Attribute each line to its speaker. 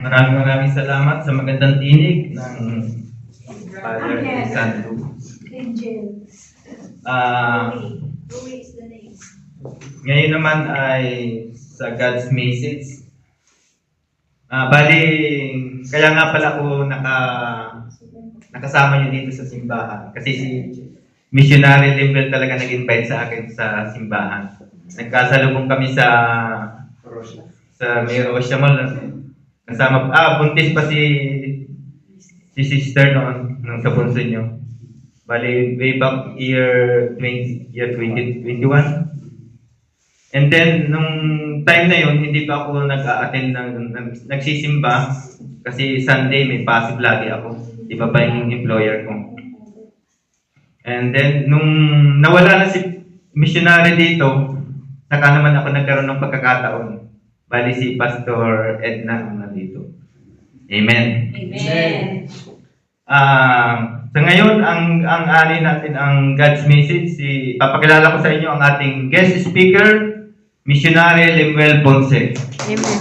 Speaker 1: Maraming salamat sa magandang tinig ng Father Santo.
Speaker 2: Angel. Louis is the name.
Speaker 1: Ngayon naman ay sa God's message. Bali, kaya nga pala ako nakasama niyo dito sa simbahan. Kasi si missionary level talaga nag-invite sa akin sa simbahan. Nagkasalubong kami sa May Rosya Mall. Kasama, buntis pa si sister noon, nung sa bunso nyo. Bali, way back year 2021. And then, nung time na yon hindi pa ako nag-a-attend nagsisimba kasi Sunday may pasig lagi ako. Iba pa yung employer ko. And then, nung nawala na si missionary dito, saka naman ako nagkaroon ng pagkakataon. Bali si Pastor Edna nandito. Amen.
Speaker 2: Amen.
Speaker 1: Sa ngayon, ang ani natin ang God's message. Papakilala ko sa inyo ang ating guest speaker, Missionary Lemuel Ponce.
Speaker 3: Amen.